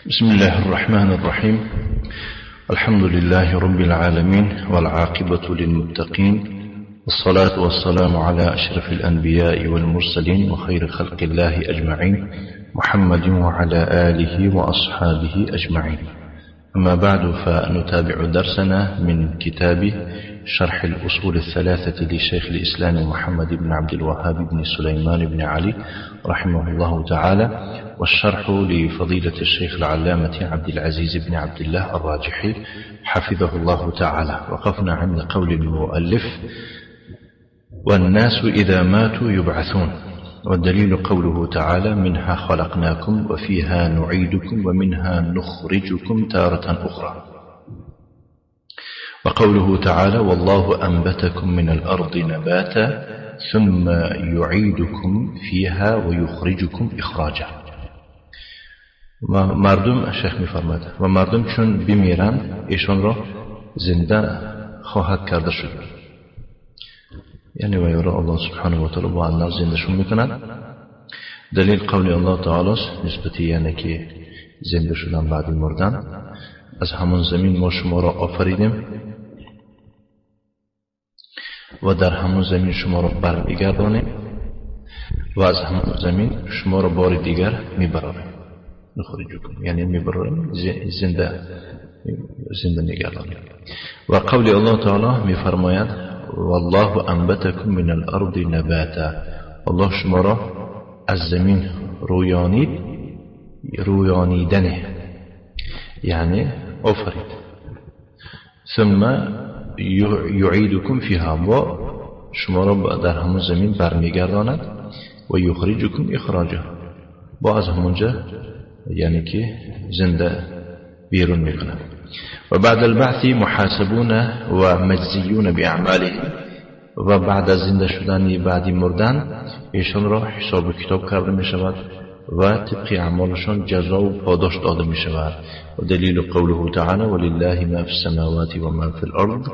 بسم الله الرحمن الرحيم. الحمد لله رب العالمين والعاقبة للمتقين، والصلاة والسلام على أشرف الأنبياء والمرسلين وخير خلق الله أجمعين، محمد وعلى آله وأصحابه أجمعين. أما بعد، فنتابع درسنا من كتاب شرح الأصول الثلاثة لشيخ الإسلام محمد بن عبد الوهاب بن سليمان بن علي رحمه الله تعالى، والشرح لفضيلة الشيخ العلامة عبد العزيز بن عبد الله الراجحي حفظه الله تعالى. وقفنا عند قول المؤلف: والناس إذا ماتوا يبعثون. والدليل قوله تعالى: منها خلقناكم وفيها نعيدكم ومنها نخرجكم تارة أخرى. وقوله تعالى: والله أنبتكم من الأرض نباتا ثم يعيدكم فيها ويخرجكم إخراجا. مردم الشيخ می‌فرماید و مردم چون بمیرند ایشان را زنده خواهد کرده شد، یعنی و یرا الله سبحانه و تعالی با الله زندهشون میکند. دلیل قول الله تعالی است نسبتی، یعنی که زنده شدن بعد مردن. از همون زمین ما شما را آفریدیم و در همون زمین شما را برمیگردانیم و از همون زمین شما را بار دیگر میبراریم. نخرجکم یعنی میبراریم، زنده میگردانیم. و قول الله تعالی میفرماید: والله انبتکم من الارض نباتا. الله شما را از زمین رویانیدنه، یعنی آفرید. ثم یعیدکم فیها، و شما را در همون زمین برمیگرداند. و یخرجکم اخراجا، با از همونجا یعنی که زنده بیرون میکنند. و بعد البعث محاسبون و مجزیون باعمالهم، و بعد از زنده شدن بعدی مردن ایشان را حساب و کتاب کرده می شود و طبق اعمالشان جزا و پاداش داده می شود. و دلیل قوله تعالی: ولله ما فی السماوات و ما فی الارض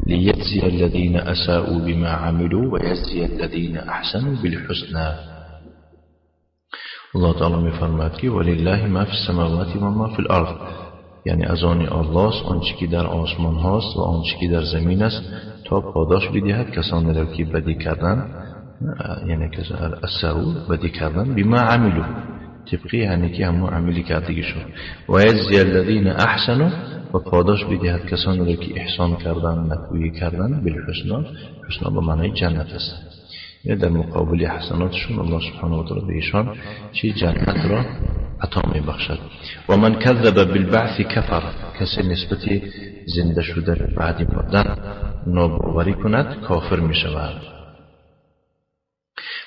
لیجزی الذین اساءوا بما عملوا و یجزی الذین احسنوا بالحسنى. الله تعالی می فرماید که ولله ما فی السماوات و ما فی الارض، یعنی از آن الله است آنچه که در آسمان هاست و آنچه که در زمین است، تا پاداش بدهد کسانی را که بدی کردن، یعنی که اساءوا بدی کردن، بما عملوا طبقی یعنی که همون عملی کردگی شد. و یجزی الذین احسنوا، و پاداش بدهد کسانی را که احسان کردن، نکویی کردن، بالحسنى. حسنا به معنای جنت است، یعنی در مقابل حسناتشون الله سبحانه و تعالی به ایشان چی جنت را عطا می بخشد. و من کذب بالبعث کفر، کسی نسبت زنده شده بعد مردن ناباوری کند کافر می شود.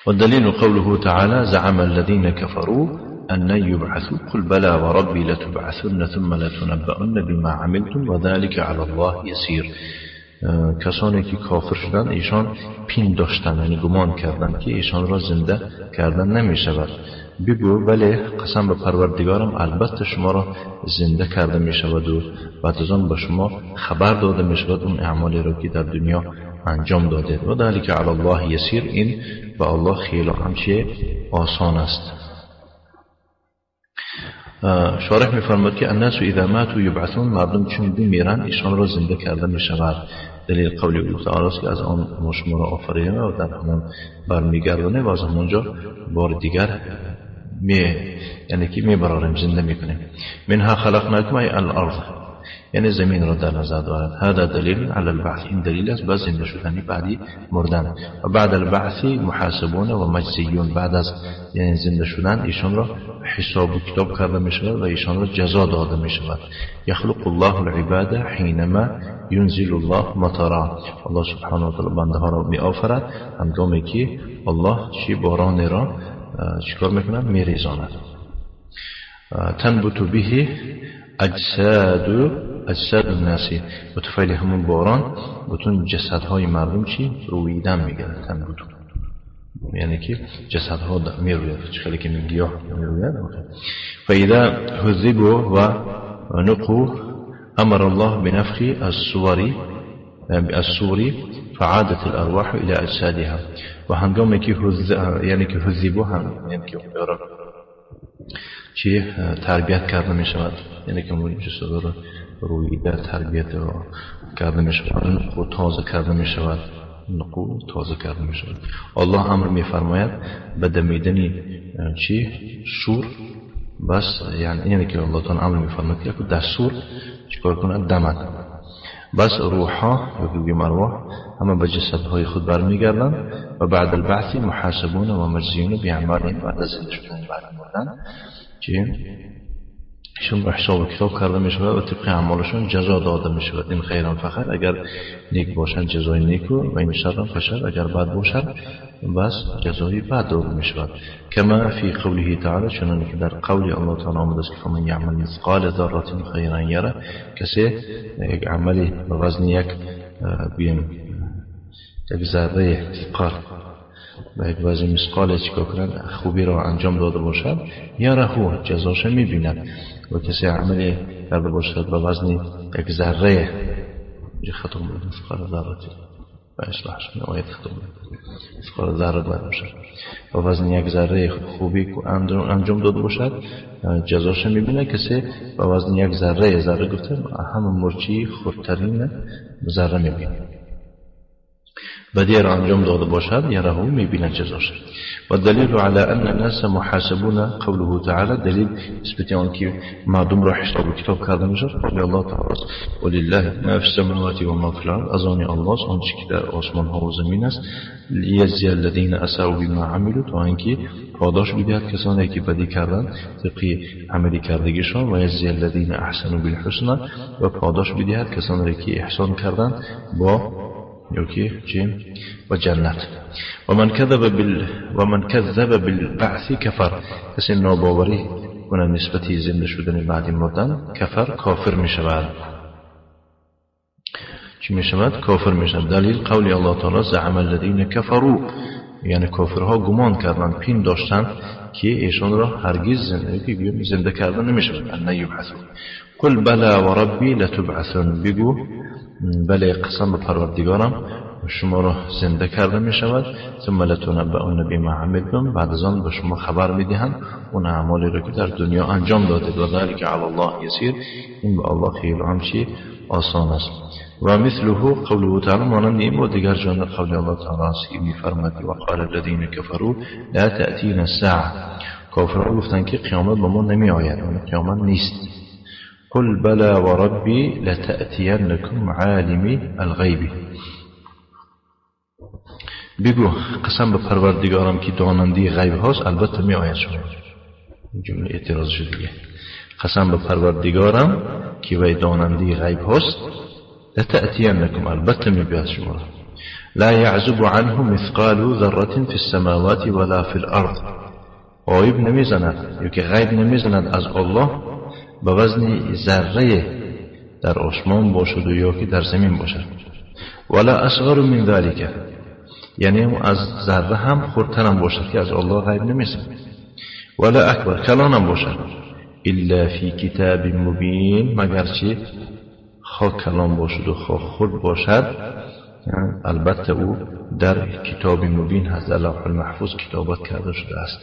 و دلیل قوله تعالی: زعم الذين كفروا ان يبعثوا قل بلى وربي لتبعثن ثم لتنبؤن بما عملتم وذلك على الله يسير. کسانی که کافر شدند ایشان پین داشتند، یعنی گمان کردند که ایشان را زنده کردن نمی شود. بگو بله، قسم به پروردگارم البته شما را زنده کرده می شود و بعد از آن به شما خبر داده می شود اون اعمالی را که در دنیا انجام دادید. و ذلك علی الله یسیر، این به الله خیلی همچه آسان است. شارح می‌فرماید که الناس اذا ماتوا یبعثون، مردم چون بمیرن ایشان را زنده کرده می شود. دلیل قول الله تعالی است که از آن ما شما را آفریدیم و در همون برمیگردانیم و از همونجا بار دیگر یعنی که میبراریم، زنده میکنیم. منها خلقناکم ای الارض، یعنی زمین را در نظر دارد. هذا دلیل علی البعث، این دلیل است بر زنده شدن بعدی مردن. و بعد البعث محاسبون و مجزیون، بعد از یعنی زنده شدن ایشان را حساب و کتاب کرده می شود و ایشان را جزا داده می شود. یخلق الله العباد حینما ينزل الله مطرا، الله سبحانه و تعالی بنده ها را می آفرد هنگامی که الله چی باران را چیکار میکنند؟ میریزاند. تنبت به اجساد الناس، و طفیل همون باران بتون جسدهای مردم چی رویدن میگرد. تنبت یعنی که جسدها میروید، خیلی که گیاه میروید. فاذا هذبوا و نقوا امر الله بنفخ الصور فعادت الارواح الى اجسادها. و هنگامی که یعنی که هذبوا هم یعنی که چی تربیت کرده می شود، یعنی که موجود جسد رویده تربیت کرده می شود، نقو تازه کرده می شود، نقو تازه کرده می شود. الله امر می فرماید به دمیدن چی سور، بس یعنی که الله تعالی امر می فرماید که در سور چیکار کنند؟ دمد. بس روحها یا بگیم ارواح همه به جسدهای خود برمیگردند و بعد البعث محاسبون و مجزیون بیعمالهم، بعد از زنده شدن بعد مردن که ایشون به حساب کتاب کرده می شود و طبق اعمالشون جزا داده می شود. این خیران فخر، اگر نیک باشند جزای نیکو و این شرم فشر، اگر بد باشند بس جزای بد داده می شود. کما فی قوله تعالی، چنانکه که در قول الله تعالی آمده است که فمن یعمل مثقال ذره خیرا یره، کسی یک عملی به وزن یک ذره مثقال به یک وزن مثقال چیکار کنند خوبی را انجام داده باشد، یره جزاش می بیند. و کسی عملی کرده باشد به وزن یک ذره، خطا بود مثقال ذره و اصلاحش می آید خطا بود مثقال ذره باید باشد، به وزن یک ذره خوبی انجام داده باشد جزاش می بیند. کسی به وزن یک ذره گفتن همون مرچی خردترین ذره می بیند، بدی را انجام داده باشد یره میبیند جزاش. و دلیل علی ان الناس محاسبون قوله تعالی، دلیل نسبت آن که مردم را حساب کتاب کرده میشه قول الله تعالی ولله ما فی السماوات و ما فی الارض، از آن الله است آنچه که در آسمان ها و زمین است، لیجزی الذین اساءوا بما عملوا، تا اینکه پاداش بدهد کسانی که بدی کردند طبق عملی کردگیشان، و یجزی الذین احسنوا بالحسنى، و پاداش بدهد کسانی که احسان کردند با و جنت. و من کذب بالبعث کفر، کسی ناباوری کنه نسبتی زنده شدن بعد مردن، کافر می شود. چی می شود؟ کافر می شود. دلیل قول الله تعالی زعم الذین کفروا، یعنی کافرها گمان کردند، پین داشتند که ایشان را هرگز زنده کردن نمی شود. ان یبعثوا قل بلا و ربی لتبعثن، بگو بله قسم به پروردگارم شما را زنده کرده می شود، ثم لتنبؤن بما عملتم، بعد از آن به شما خبر می دهند اون اعمالی را که در دنیا انجام دادید. و ذلک علی الله یسیر، این به الله خیلی همچی آسان است. و مثله قوله تعالی، مانند این و دیگر جان قول الله تعالی است که می فرماید و قال الذین کفروا لا تأتینا الساعه، کافرها گفتند که قیامت به ما نمی آید، یعنی قیامت نیست. قل بلا و ربی لتأتینکم عالم الغیب، بگو قسم به پروردگارم که داننده غیب هاست البته می آید شما. جمله اعتراض شده، قسم به پروردگارم که وی داننده غیب هاست، لتأتینکم البته می بیاد شما. لا یعزب عنه مثقال ذره فی السماوات ولا فی الارض، غیب نمی زند یا که غیب نمی زند از الله به وزن ذره در آسمان باشد و یا که در زمین باشد. ولا اصغر من ذلك، یعنی از ذره هم خردتر هم باشد که از الله غیب نمی‌زند. ولا اکبر، کلان هم باشد. الا فی کتاب مبین، مگر چی خواه کلان باشد و خواه خرد باشد، یعنی البته او در کتاب مبین هست، در لوح المحفوظ کتابت کرده شده است.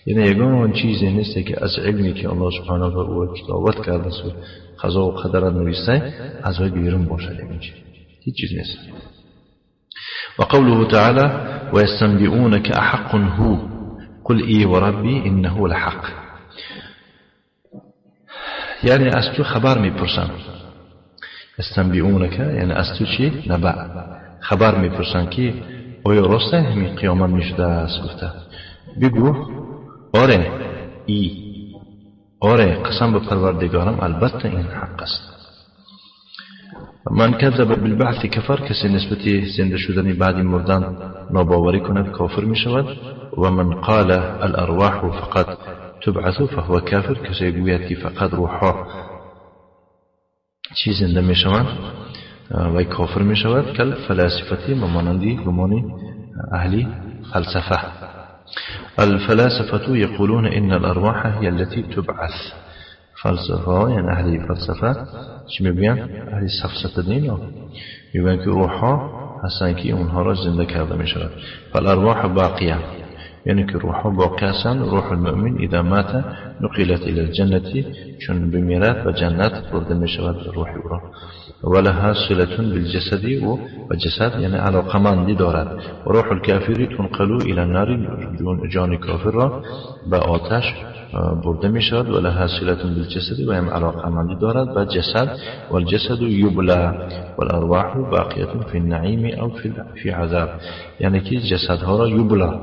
یعنی یگان چیزی نیست که از علمی که الله سبحانه و تعالی کتابت کرده است و قضا و قدر نوشته از وی بیرون باشد، هیچ چیز نیست. و قوله تعالی و یستنبئونک احق هو قل ای و ربی انه لحق، یعنی از تو خبر میپرسن. یستنبئونک یعنی از تو چی؟ نبع، خبر میپرسن که آیا راسته همین قیامت میشده است؟ گفته بگو آره، آره قسم به پروردگارم البته این حق است. من کذب بالبعث کفر، کسی نسبت زنده شدن بعد مردن ناباوری کند کافر می شود. و من قال الارواح فقط تبعث فهو کافر، کسی گوید که فقط روحها چی زنده می شوند و کافر می شود. کل فلاسفتی، مانندی گمانی اهلی فلسفه. الفلاسفة يقولون إن الأرواح هي التي تبعث. فلسفة يعني أهل فلسفة چی میگن؟ اهل سفسطه دین میگن که روحها هستن که اونها را زنده کرده می شود. فالارواح باقیه، یعنی که روح باقی هستند. روح المؤمن اذا مات نقلت الى الجنة، چون بمیرد و جنت برده می شود روح او را. ولها صلة بالجسد، و جسد یعنی علاقمندی دارد. و روح الكافر تنقل الى النار، جان کافر را به آتش برده می شود. ولها صلة بالجسد، و هم علاقمندی دارد به جسد. والجسد یبلا والارواح باقیه فی النعیم او فی عذاب. یعنی که جسدها را یبلا،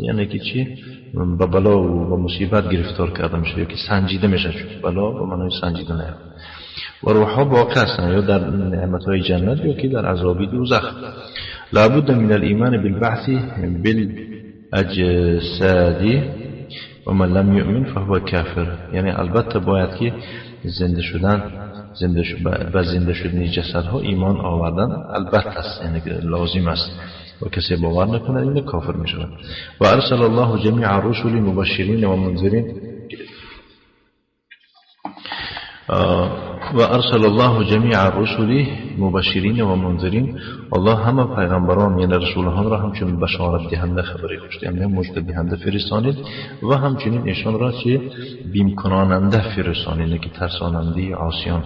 یعنی که چی؟ به بلا و مصیبت گرفتار کرده میشه، یا که سنجیده میشه. بلا به معنای سنجیده نه. و روحها باقی هستند، یا در نعمتهای جنت یا که در عذاب دوزخ. لابد من الایمان بالبعث بالاجساد و من لم یؤمن فهو کافر. یعنی البته باید که زنده شدن جسدها ایمان آوردن البته است، یعنی لازم است، و کسی باور نکنه این کافر می شود. و ارسل الله جمیع الرسل مبشرین و منذرین، و ارسل الله جمیع الرسل مبشرین و منذرین. الله همه پیغمبران یعنی رسولان را همچنین بشارت دهنده خبری خوش دهنده مژده دهنده فرستانید، و همچنین ایشان را چه بیم کناننده فرستانید که ترساننده عاصیان.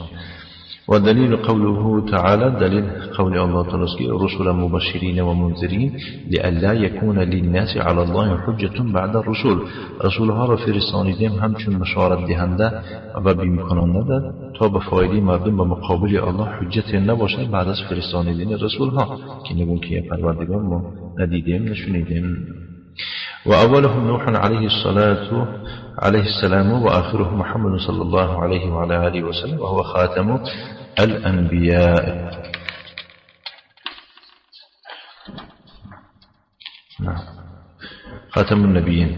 و دلیل قوله تعالی، دلیل قول الله تعالی است که رسول مبشرین و منذرین لئلا یکون للناس علی الله حجة بعد الرسول. رسولها را فرستانیدیم همچون بشارت دهنده و بیم کننده تا به فایده مردم به مقابل الله حجت نباشد بعد از فرستانیدن رسولها، که نگون که پروردگار ما ندیدیم نشنیدیم. و اولهم نوح علیه السلام و آخرهم محمد صلی الله علیه و علی آله و سلم و هو خاتم الانبیاء. خاتم النبیین.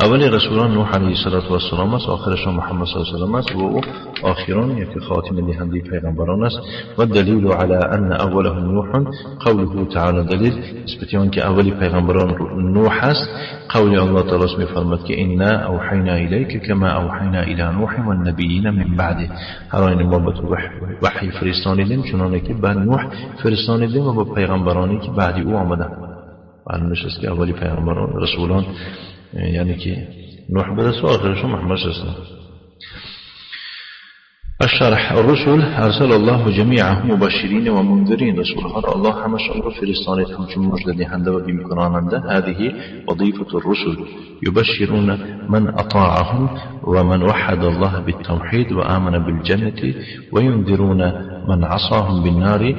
اولی رسولان نوح علیه السلام است، آخرشان محمد صلی الله علیه و سلم است، و او آخران یکی خاتم دهنده پیغمبران است. و دلیل علی ان اولهم نوح قوله تعالی، دلیل نسبت که اولی پیغمبران نوح است قول الله تعالی می‌فرماید که انا اوحینا الیک کما اوحینا الی نوح و النبیین من بعده. هر آن ما به تو وحی فرستانیدیم چنانه که به نوح فرستانیدیم و به پیغمبرانی که بعد او آمدند. معلومش است که اولی پیغمبران رسولان یعنی که نوح برسول آخرشون محمد صلی الله علیه و سلم. الشرح. الرسل ارسل الله جمیعهم مبشرین و منذرین. رسولها الله همشون را فرستانید همچون مژده دهنده و بیم کناننده. هذه وظیفة الرسل یبشرون من اطاعهم و من وحد الله بالتوحید و آمن بالجنة و ينذرون من عصاهم بالنار.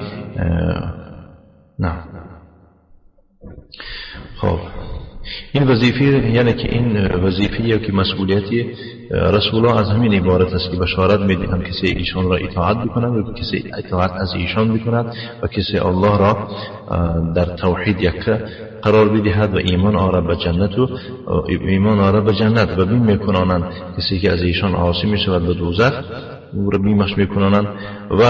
نعم. خب این وظیفه یعنی که این وظیفه یا که مسئولیتی رسولان از همین عبارت است که بشارت میدهند کسی ایشان را اطاعت بکند و کسی اطاعت از ایشان بکند و کسی الله را در توحید یک قرار بدهد و ایمان آورد به جنت و ایمان آورد به جنت و بیم میکنانند کسی که از ایشان عاصی میشود به دوزخ او را بیمش میکنانند. و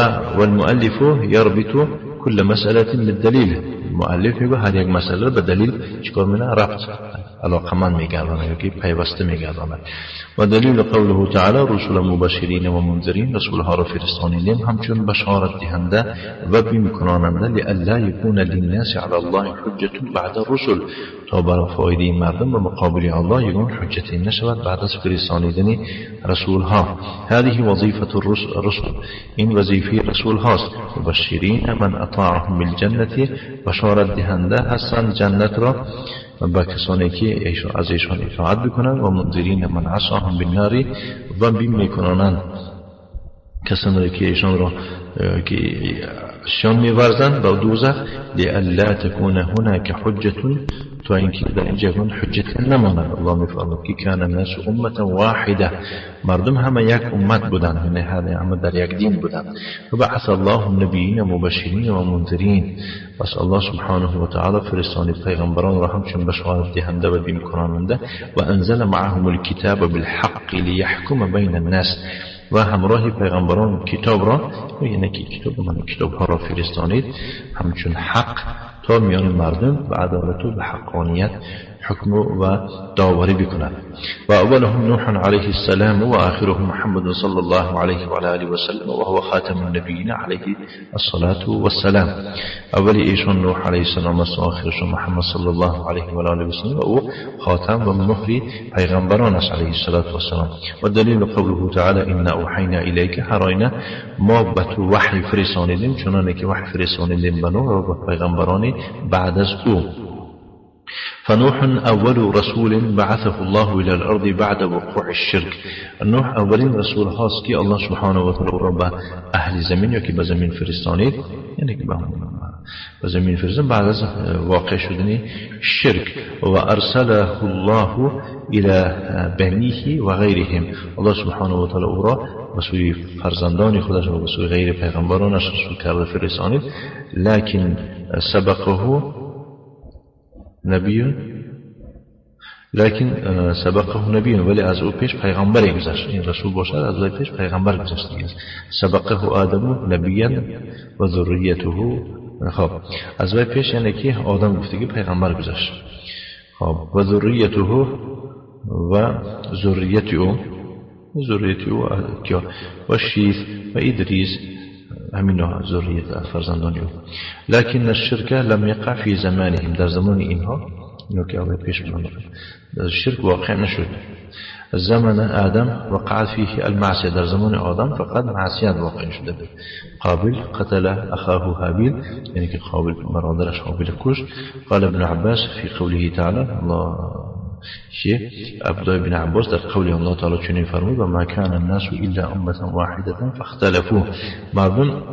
المؤلف یربط كل مسألة بالدلیل. مؤلف میگه هر یک مسئله به دلیل چیکار میکنه؟ ربط علاقمند میگردانه یا که پیوسته میگردانه. و دلیل قوله تعالی رسول مبشرین و منذرین، رسولها را فرستانیدیم همچون بشارت دهنده و بیم کناننده لئلا یکون للناس علی الله حجة بعد الرسل، تا برای فایده مردم به مقابل الله یگان حجتی نشود بعد از فرستانیدن رسولها. هذه وظیفة الرسل، این وظیفه رسول هاست. مبشرین من اطاعهم بالجنة، بشارت دهنده هستند جنت را با کسانی که از ایشان اطاعت بکنند. و منذرین من عصاهم بالنار، و بیم میکنانند کسانی که ایشان را که شان می‌ورزند با دوزخ. لئلا تكون هناك حجة، تا اینکه در اینجا حجت نماند. الله می‌فرماید که کان الناس امة واحده، مردم همه یک امت بودند، یعنی همه در یک دین بودند. و بعث الله النبیین مبشرین و منذرین، پس الله سبحانه و تعالی فرستانید پیغمبران را همچون بشارت دهنده و بیم کناننده. و انزل معهم الكتاب بالحق لیحکم بین الناس، و همراه پیغمبران کتاب را، یعنی که کتاب ها را فرستانید همچون حق تا میان مردم به عدالت و به حقانیت حکم و داوری بکنند. و اولهم نوح علیه السلام و آخرهم محمد صلی الله علیه و آله و سلم و هو خاتم النبیین علیه الصلاة والسلام. اولی ایشان نوح علیه السلام است و آخرشون محمد صلی الله علیه و آله و سلم و او خاتم و مهر پیغمبران است علیه الصلاة والسلام. و دلیل قوله تعالی ان اوحینا الیک، هراینا ما به تو وحی فرستانیدیم چنانه که وحی فرستانیدیم به نوح و به پیغمبران بعد از او. فنوح أول رسول بعثه الله إلى الأرض بعد وقوع الشرك. نوح أولين رسول هاست که الله سبحانه وتعالى را به اهل زمین یا که به زمین فرستانید، یعنی که به زمین فرستان بعد از واقع شدن شرک. و ارسله الله إلى بنیه و غیرهم، الله سبحانه وتعالى او را به سوی فرزندان خودش و به سوی غیر پیغمبرانش رسول کرده فرستانید. لكن سبقه نبی، لیکن سبقه نبی، ولی از او پیش پیغمبری گذشت. این رسول باشد از او پیش پیغمبر گذشته است. سبقه آدم نبیا و ذریته. خب از او پیش یعنی که آدم گفته که پیغمبر گذشت. خب و ذریته و ذریت او و شیث و ادریس، همین ذریت فرزندان او. لكن الشرك لم يقع في زمانهم، در زمان اینها اینو که اول پیش بودن الشرك واقع نشد. زمان آدم وقع فيه المعصية، در زمان آدم فقط معصیت واقع شده. قابل قتل اخاه هابیل، یعنی که قابل برادرش هابیل کشت. قال ابن عباس في قوله تعالى، الله شيء عبدالله بن عباس در قول الله تعالی چنین فرمود و ما كان الناس الا امه واحده فاختلفوا، مردم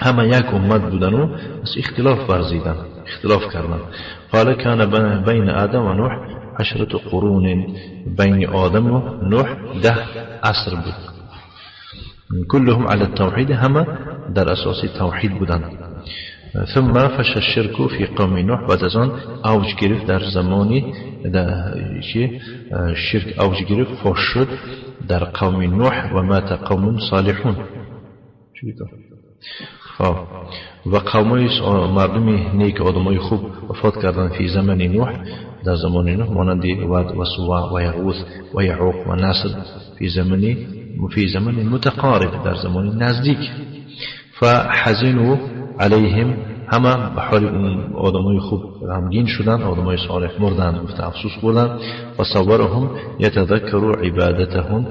همه یک امت بودن و بس اختلاف ورزیدن، اختلاف کردن. قال كان بين آدم و نوح 10 قرون، بین آدم و نوح 10 عصر بود. كلهم على التوحید، همه در اساس توحید بودن. ثم فش الشرك في قوم نوح، بعد از آن اوج گرفت در زمانی شرک اوج گرفت فاش شد در قوم نوح و مات قوم صالحون. و قومای مردمی نیک آدمای خوب وفات کردن فی زمان نوح، در زمان نوح، مانند ود و سواع و یغوث و یعوق و نصر فی زمان متقارب، در زمان نزدیک. فحزنوا علیهم، همه به حال آدمای خوب غمگین شدن، آدمای صالح مردن، گفته افسوس بردن. و صورهم یتذکروا عبادتهم،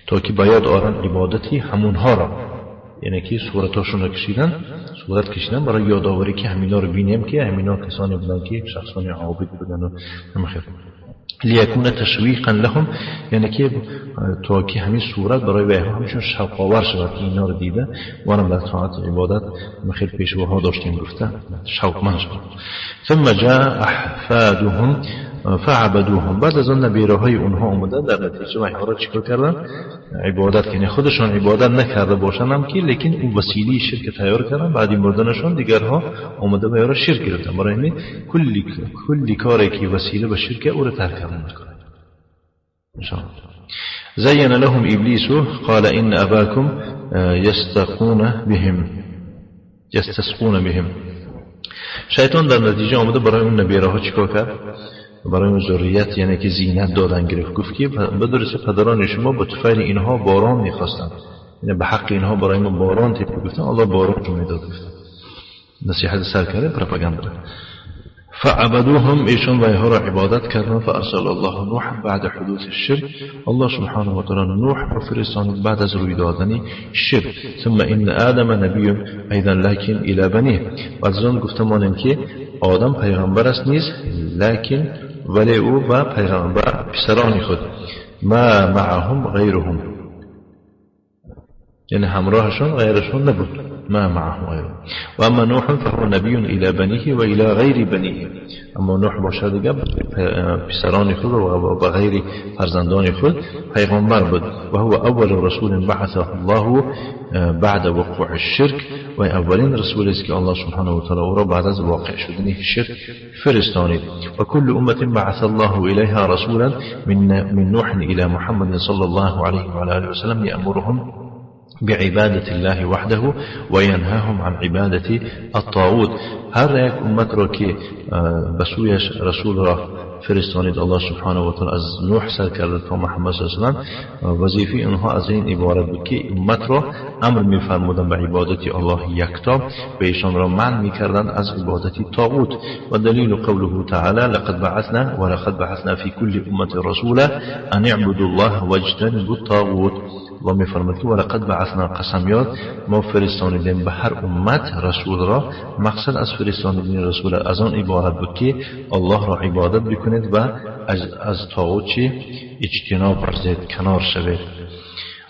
تا که بیاد آرن عبادتی همونها را، یعنی که صورتاشون را صورت کشیدن برای یادآوری که همینا رو بینیم که همینا کسانی بودن که شخصانی عابد بودن و نمیخیر. لیکون تشویقا لهم، یعنی که تا که همین صورت برای ویها همشون شوق آور شود که اینا رو دیده وانم در طاعت عبادت خیلی پیشواها داشتیم گفته شوق من شود. ثم جاء احفادهم فعبدوهم، بعد از آن نبیره های اونها اومدن در نتیجه ویها را چیکار کردن؟ عبادت، یعنی خودشان عبادت نکرده باشن هم که لیکن اون وسیله شرک تیار کردن، بعد این مردنشان دیگرها اومده ویها را شرک گرفتن. برای همین کلی کاری که وسیله به شرک او را ترک کردن میکنن. زین لهم ابلیس قال ان اباکم یستسقون بهم. شیطان در نتیجه آمده برای اون نبیره ها چیکار کرد؟ برای اون ذریت، یعنی که زینت دادن گرفت. گفت که بدرسه پدران شما به طفیل اینها باران میخواستن، یعنی به حق اینها برای ما باران تیپ گفتن، الله باران رو میداد. نصیحت سرکره پروپاگاندا. فعبدوهم، ایشان ویها را عبادت کردن. فارسل الله نوح بعد حدوث الشرك، الله سبحانه و تعالی نوح را فرستاد بعد از روی دادن شرک. ثم ان آدم نبی ایضا لكن الى بنیه، و از آن گفتمان که آدم پیغمبر است نیز، لکن ولی او با پیغمبر پسران خود، ما معهم غیرهم، یعنی همراهشون غیرشون نبود، ما معهم غیرهم. و اما نوح فهو نبی الى بنیه و الى غیر بنیه، اما نوح باشد دیگه پسران خود و با غیر فرزندان خود پیغمبر بود. و هو اول رسول بعثه الله بعد وقوع الشرك، و اولین رسول است که الله سبحانه و تعالی او را بعد از واقع شدن شرک فرستانید. و كل امه بعث الله الیها رسولا من نوح الى محمد صلی الله علیه و آله و سلم یأمرهم بعبادة الله وحده وينهاهم عن عبادة الطاغوت. هر یک امت را که بسویش رسول را فرستانید الله سبحانه و تعالی از نوح سر کرده تا محمد صلی الله علیه و سلم، وظیفه اونها از این عبارت بود که امت را امر می‌فرمودند به عبادت الله یکتا و ایشان را منع می‌کردند از عبادت طاغوت. و دلیل قوله تعالی لقد بعثنا فی کل امة رسولا ان اعبدوا الله واجتنبوا الطاغوت. الله می‌فرماید که ولقد بعثنا، قسم یاد ما فرستانیدیم به هر امت رسول را. مقصد از فرستانیدن رسول از آن عبارت بود که الله را عبادت بکنید و از طاغوت اجتناب ورزید، کنار شوید.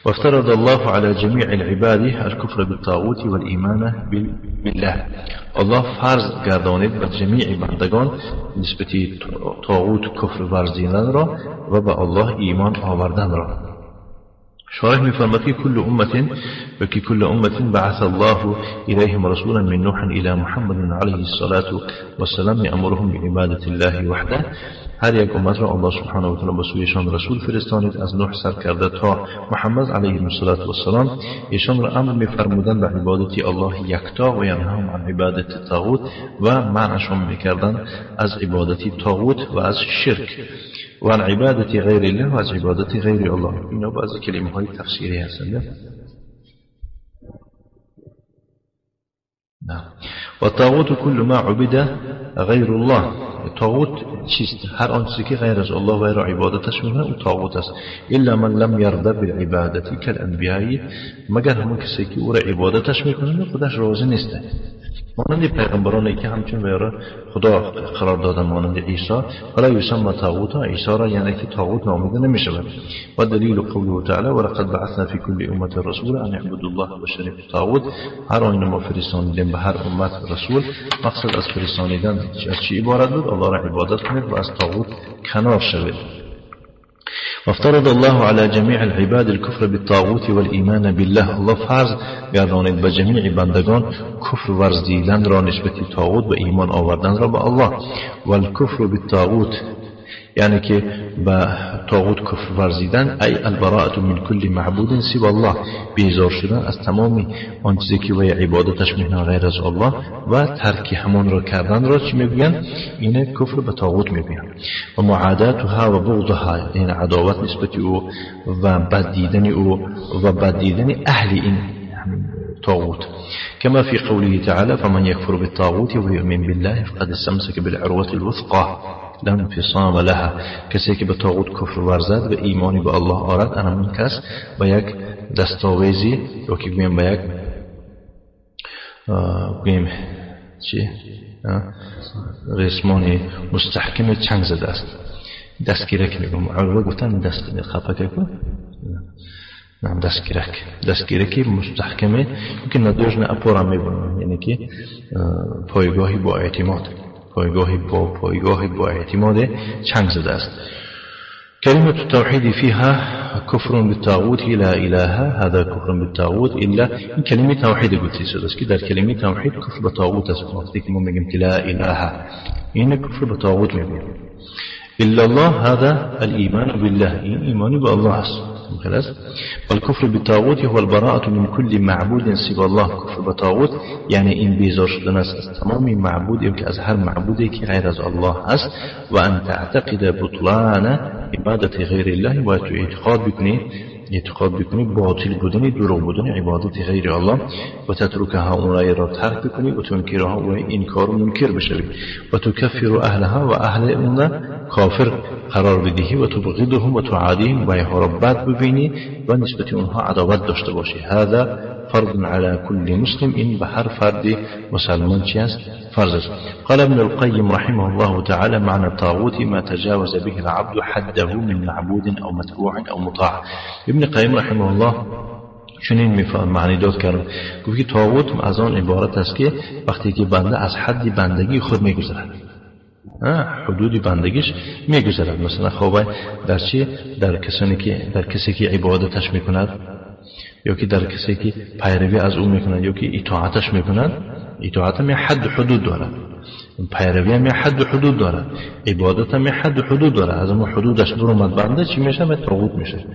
وافترض الله على جميع العباد الكفر بالطاغوت والإيمان بالله. الله فرض گردانید بر جمیع بندگان نسبت طاغوت کفر ورزیدن را و به الله ایمان آوردن را. شارح می‌فرماید که كل أمة بعث الله إليهم رسولا من نوح إلى محمد عليه الصلاة والسلام يأمرهم بعبادة الله وحده. هر یک امت را الله سبحانه و تعالی به سویشان رسول فرستانید از نوح سر کرده تا محمد علیه السلام. ایشان را امر می‌فرمودند به عبادت الله یکتا و ینهاهم عن عبادت الطاغوت و منعشان می‌کردند از عبادت طاغوت و از شرک و عن عبادت غیر الله و از عبادت غیر الله. اینا بعضی کلمه های تفسیری هستند. و طاغوت كل ما عبد غیر الله. طاغوت چیست؟ هر آن چیزی که غیر از الله و غیر عبادتش میکنه او طاغوت است. الا من لم يرضى بالعبادت كالانبیاء، مگر همون کسی که او را عبادتش میکنه خودش راضی نیست. مانند پیغمبرانی که همچون ویرا خدا قرار دادن، مانند عیسی، ولا یسمى طاغوتا، عیسی را یعنی که طاغوت نامیده نمیشود. و دلیل قوله تعالی ولقد بعثنا فی کل امة رسولا ان اعبدوا الله واجتنبوا الطاغوت. هر آیین ما فرستانیدیم به هر امت رسول. مقصد از فرستانیدن از چی عبارت بود؟ الله را عبادت کنید و از طاغوت کنار شوید. وافترض الله على جميع العباد الكفر بالطاغوت والإيمان بالله. الله فرض گردانید به جمیع بندگان کفر ورزیدن را نسبت طاغوت و ایمان آوردن را به الله. والکفر بالطاغوت یعنی که به طاغوت کفر ورزیدن ای البراءة من کل معبود سوى الله، بیزار شدن از تمامی آن چیزی که وی عبادتش میکنه غیر از الله و ترک همان را کردن را چی میگن؟ اینه کفر به طاغوت میگن. و معاداتها و بغضها، این عداوت نسبت او و بد دیدن او و بد دیدن اهل این طاغوت. كما في قوله تعالى فمن يكفر بالطاغوت ويؤمن بالله فقد استمسك بالعروة الوثقى لا انفصام لها. کسی که به طاغوت کفر ورزد و ایمانی به الله آرد، انا من کس به یک دستاویزی یا که بگیم به یک بگیم چی ریسمانی مستحکم چنگ زده است. دستگیرک میگم، عروه گفتن دست خفکه کن. نعم دستگیرکی مستحکمه که ندوش نه اپورا میبونن، یعنی که پایگاهی با اعتماد، پایگاهی با اعتماد چنگ زده است. كلمة التوحيد فيها كفر بالطاغوت لا إله، هذا كفر بالطاغوت إلا كلمة توحيد قلت سدس كده كلمة توحيد كفر بالطاغوت وقت ما مجمت لا إله إن كفر بالطاغوت إلا الله، هذا الإيمان بالله، إيمان بالله خلاص. والكفر بالطاغوت هو البراءة من كل معبود سوى الله. كفر بالطاغوت يعني این بیزار شدن است از تمام معبود یا که از هر معبودی که غیر از الله است. و ان تعتقد بطلان عبادت غیر الله، و تو اعتقاد بکنی باطل بودن، دروغ بودن عبادت غیر الله. و تترکها، اونایی را ترک بکنی، و تنکرها و انکار و منکر بشوی. و تکفر اهلها، و اهل اون کافر قرار بدهی. و تبغضهم و تعادیهم، و اینها را بد ببینی و نسبت اونها عداوت داشته باشی. هذا فرض على كل مسلم، این به هر فرد مسلمان چی است؟ فرض است. قال ابن القيم رحمه الله تعالى معنى الطاغوت ما تجاوز به العبد حده من معبود او متبوع او مطاع. ابن قیم رحمه الله چنین معنی داد کرد، گفت که طاغوت از آن عبارت است که وقتی که بنده از حد بندگی خود میگذرد، حدود بندگیش میگذرد. مثلا خوابه در چی؟ در کسی که عبادتش میکند، یا که در کسی که پیروی از او میکند، یا که اطاعتش میکند. اطاعت می حد حدود دارد. پیروی هم یه حد و حدود داره، عبادت هم یه حد و حدود داره. از اون حدودش برمد بنده چی میشه؟ به طاغوت میشه.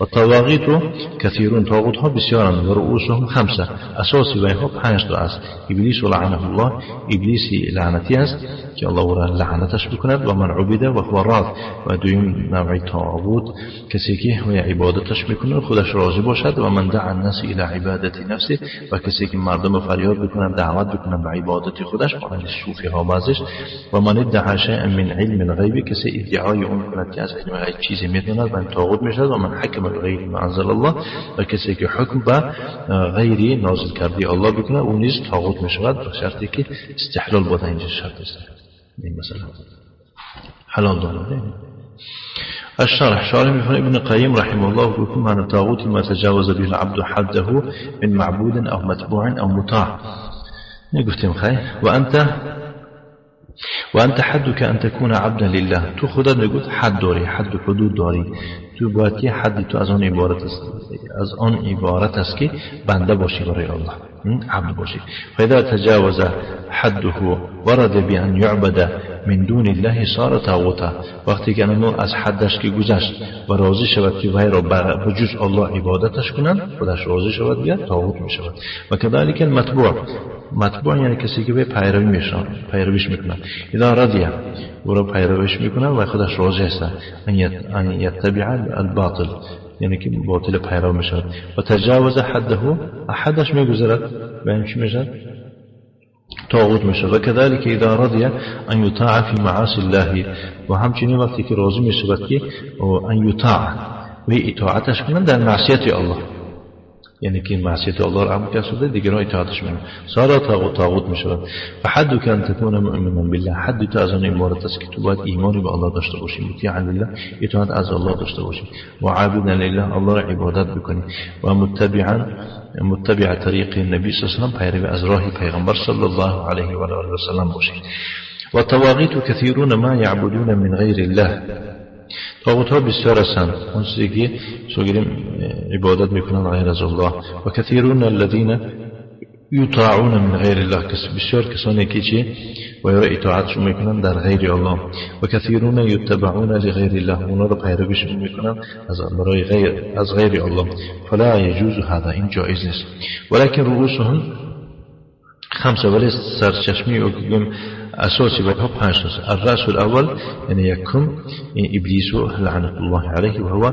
و طواغیت و کثیرون، طاغوت ها بسیارند و رؤوسهم خمسه، اساسی و اینها 5 تا است. ابلیس و لعنه الله، ابلیسی لعنتی است که الله را لعنتش بکند. و من عبده و هو راض، و دویم نوع طاغوت کسی که و عبادتش میکنه خودش راضی باشد. و من دعا الناس الى عبادت نفسه، و کسی که مردم فریاد بکنن دعوت بکنن به عبادت خودش، مانند صوفی ها بعضش. و من ادعا شیئا من علم الغیب، کسی ادعای اون کند که از علم غیب چیزی میدوند و طاغوت میشد. و من حکم بغیر ما انزل الله، و کسی که حکم به غیری نازل کرده الله بکنه اون نیز طاغوت میشود، به شرطی که استحلال بوده. اینجا شرط است، این مثلا حلال داره. الشرح شارح می‌فرماید ابن قیم رحمه الله بكم من الطاغوت ما تجاوز به العبد حده من معبود او متبوع او مطاع. نگفتیم خیر. و انت حدك ان تكون عبدا لله، تو خدا نگفت حد داری، حد و حدود داری، تو باید که حدی تو از آن عبارت است که بنده باشی برای الله، عبد باشی. فاذا تجاوز حده ورد بان يعبد من دون الله صار طاغوتا، وقتی که انو از حدش که گذشت و راضی شود که وی را بجز الله عبادتش کنند، خودش راضی شود بیاد طاغوت می شود. و کذالک المتبوع یعنی کسی که به پیرویش میکنه. اذا رضی او را پیرویش میکنه و خودش راضی است ان یتبع الباطل، یعنی که باطل پیرو میشود. و تجاوز حده، حدش میگذرد و این چی میشود؟ طاغوت میشه. و كذلك اذا رضي ان يطاع في معاصي الله، و همچنین وقتی که راضی میشود که ان يطاع و اطاعتش کنند در معصیت الله، یعنی که معصیت الله را عمل کرده دیگران اطاعتش میکنند، صار طاغوت میشود. و حدك ان تكون مؤمنا بالله، حد تو از آن عبارت است که تو باید ایمانی به الله داشته باشی، مطیعا لله، اطاعت از الله داشته باشی، و عابدا لله، الله را عبادت بکنی، و متبع طریق نبی صلی الله علیه و پیروی از راه پیغمبر صلی الله علیه و آله و سلم باشی. و طواغیت کثیرون ما یعبدون من غیر الله، طاغوت ها بسیار هستند، اون چیزی که عبادت میکنن غیر از الله. و کثیرون الذین یطاعون من غیر الله، بسیار کسانی که چی و یا اطاعتشون میکنن در غیر الله. و کثیرون یتبعون لغیر الله، اونا رو پیرویشون میکنن از غیر الله. فلا یجوز هذا، این جایز نیست. ولکن رؤوسهم خمسه، ولی سرچشمی و اساسی بها 5 تا. الرأس الاول یعنی یکم ابلیس لعنت الله علیه و هو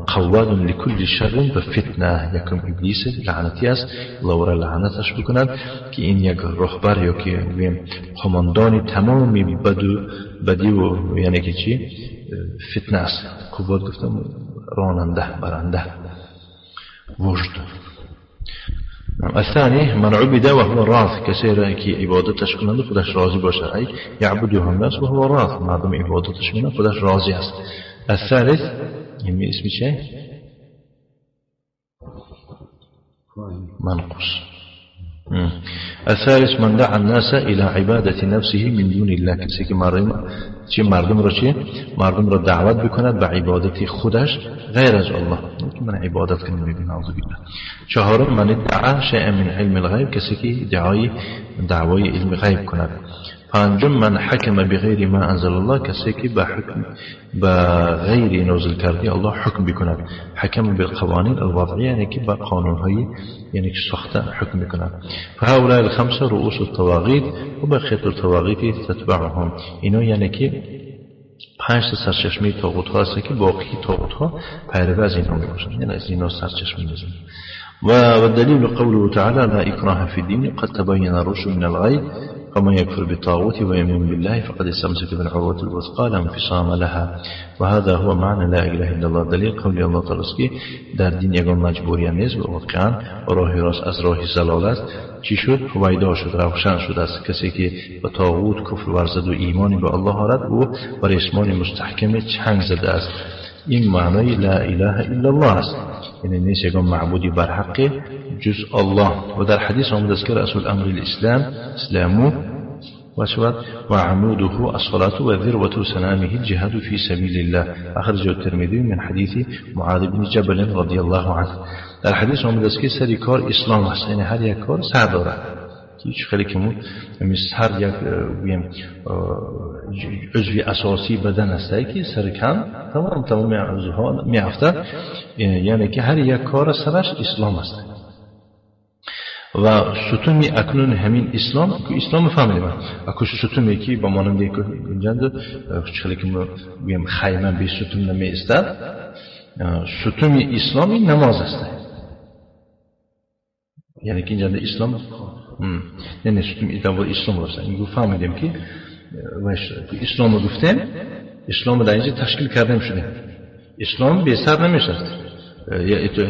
قواد لكل شر و فتنه. یکم ابلیس لعنتی است، الله را لعنتش بکند که این یک رهبر یا که قماندان تمامی بدی و یعنی که چی فتنه است. قواد گفتم راننده، برنده، وجد. الثاني من عبد وهو راض، کسی را که عبادتش کنند خودش راضی باشه، ای یعبده الناس وهو راض، مردم عبادتش کنند خودش راضی است. الثالث یعنی اسم چه؟ منقص. الثالث من دعا الناس الى عبادة نفسه من دون الله، کسی که مردم را دعوت بکند به عبادت خودش غیر از الله، من عبادت کنم ببین اعوذ بالله. چهارم من ادعا شیئا من علم الغیب، کسی که دعوای علم غیب کند. پنجم من حکم بغیر ما انزل الله، کسی که به غیر نازل کرده الله حکم بکند. حکم بالقوانین الوضعیه، یعنی که به قانونهای یعنی که ساخته حکم بکند. فهؤلاء الخمسه رؤوس الطواغیت و بقیه الطواغیت تتبعهم، اینا یعنی که 5 تا سرچشمه طاغوت ها هست که باقی طاغوت ها پیرو از اینها میباشند، یعنی از اینا سرچشمه میزنند. و دلیل قوله تعالی لا اکراه فی الدین قد تبین الرشد من الغی فمن يكفر بالطاغوت ويؤمن بالله فقد استمسك بالعروة الوثقى لا انفصام لها. وهذا هو معنى لا اله الا الله. دلیل قول الله تعالی است که در دین یگان مجبوری نیست و واقعا راه راست از راه ضلالت چی شد؟ پیدا شد، روشن شد. از کسی که به طاغوت کفر ورزد و ایمانی به الله آرد او بر اسمان مستحکم چنگ زده است. این معنای لا اله الا الله است، یعنی نیست یگان معبودی بر حق جز الله. و در حدیث آمده است که رأس الامر الاسلام اسلامو و عموده الصلاة و ذروة سنامه الجهاد في سبيل الله. اخرجه الترمذي من حديث معاذ بن جبل رضی الله عنه. در حدیث آمده است که سر کار اسلام است، یعنی هر یک کار سر دارد، هیچ خیلی کمون هر یک عضوی اساسی بدن است که سر کم تمام عضوها میافته، یعنی که هر یک کار سرش اسلام است و ستون اکنون همین اسلام فهمیدیم اکو ستونی که با مانند یک گنجند خیلی کمون خیمه به ستون نمی استد، ستون اسلامی نماز است، یعنی که اینجا اسلام نه ستون اسلام است. این فهمیدیم که اسلام رو گفتیم، اسلام در اینجا تشکیل کردیم شده. اسلام به سر نمیشه،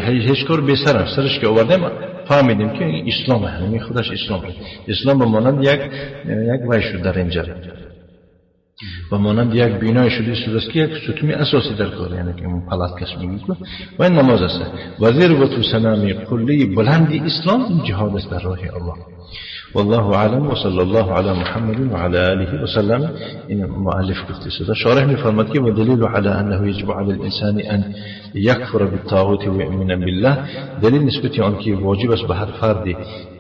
هیچ کار به سرش که آوردیم فهمیدیم که این اسلام همین خودش اسلام به مانند یک وای شد در اینجا و مانند یک بینای شده است که یک ستون اساسی در کار، یعنی که اون پلات کس میگه و این نماز است. و ذروة سنام کلی بلند اسلام جهاد است در راه الله. والله اعلم و صلی الله علی محمد و علی آله و سلم. این مؤلف گفته شده، شارح میفرماید که دلیل علی انه یجب علی الانسان ان یکفر بالطاغوت و یؤمن بالله، دلیل نسبت آن که واجب است به هر فرد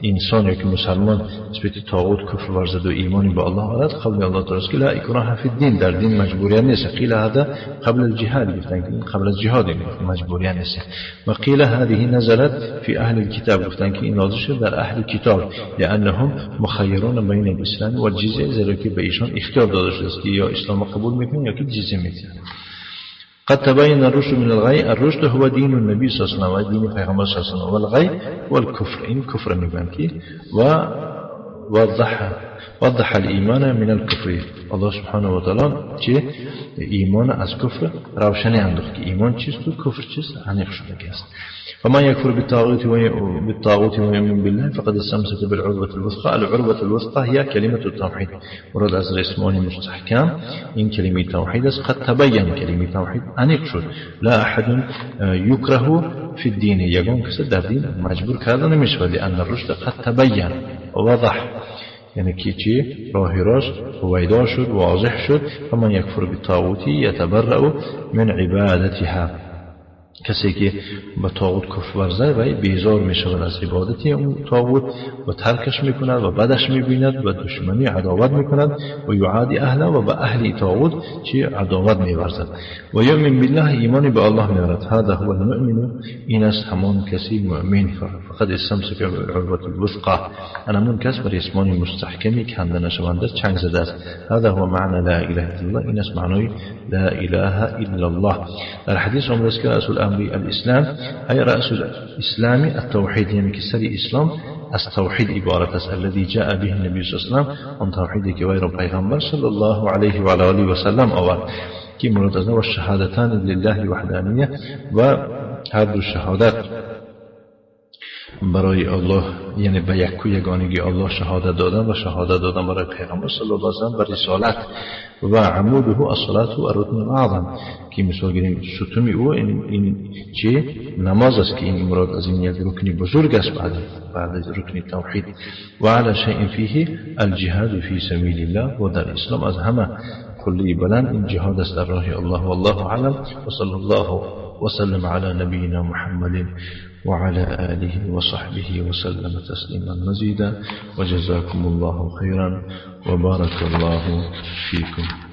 انسان یا که مسلمان نسبت طاغوت کفر ورزد و ایمان به الله آورد. قول الله تعالی که لا اکراه فی الدین، در دین مجبوریت نیست. قیل هذا قبل الجهاد، گفتن که قبل از جهاد مجبوریت نیست. و قیل هذه نزلت فی اهل الكتاب، گفتن که این نازل شده در اهل کتاب، لانهم مخیرون بین الاسلام و الجزیه، زیرا که به ایشان اختیار داده شده است که یا اسلام قبول میکنن یا که جزیه میدن. قد تبين الرشد من الغي، الرشد هو دين النبي صلى الله عليه وسلم ودين پیغمبر صلى الله عليه وسلم، والغي والكفر، این کفر میگن که و وضح الایمان من الكفر. الله سبحانه و تعالی چه ایمان از کفر روشنی انداخت که ایمان چیست و کفر چیست عمیق شده است. فمن يكفر بالطاغوت ويؤمن بالله فقد استمسك بالعروة الوثقى. العروة الوثقى هي كلمة التوحيد، ورد از اسمان مستحکم این کلمه توحید است. قد تبين کلمه توحید عمیق شد. لا احد يكره في الدين، یگان کس در دین مجبور کرده نمیشه، لأن الرشد قد تبين ووضح، یعنی که چی راه راست ویدا شد واضح شد. فمن يكفر بالطاغوت يتبرأ من عبادتها، کسی که به طاغوت کفر ورزد و بیزار می شود از عبادتی اون طاغوت و ترکش می کند و بدش می بیند و دشمنی عداوت می کند و یعادی اهله و به اهل طاغوت چی عداوت می ورزد. و یؤمن بالله، ایمانی به الله می ورد. هذا هو المؤمن، این است همان کسی مؤمن. فقد استمسک بالعروة الوثقى، همون کس بر اسمان مستحکمی کنده نشونده چنگ زده است. هذا هو معنی لا اله الا الله، این است معنای لا اله الا الله. در حدیث آمده است که رسول الإسلام أي رأس الإسلام التوحيد، يعني كسر إسلام التوحيد عبارة الذي جاء به النبي صلى الله عليه وسلم، عن توحيد كوير پیغمبر صلى الله عليه وعلى آله وسلم أول كي مراد از و الشهادتان لله وحدانية، و هر دو شهادت برای الله، یعنی به یگانگی الله شهادت دادن و شهادت دادن برای پیغمبر صلی الله علیه و سلم و رسالت. و عموده الصلاة و الرکن الاعظم، که مثال گیریم ستون او این چه نماز است که این مراد از این یک رکن بزرگ است بعد از رکن توحید. و علی شیء فیه الجهاد فی سبیل الله، و در اسلام از همه کلی بلند این جهاد است در راه الله. والله اعلم و صلی الله وسلم على نبينا محمد وعلى آله وصحبه وسلم تسليما مزيدا. وجزاكم الله خيرا وبارك الله فيكم.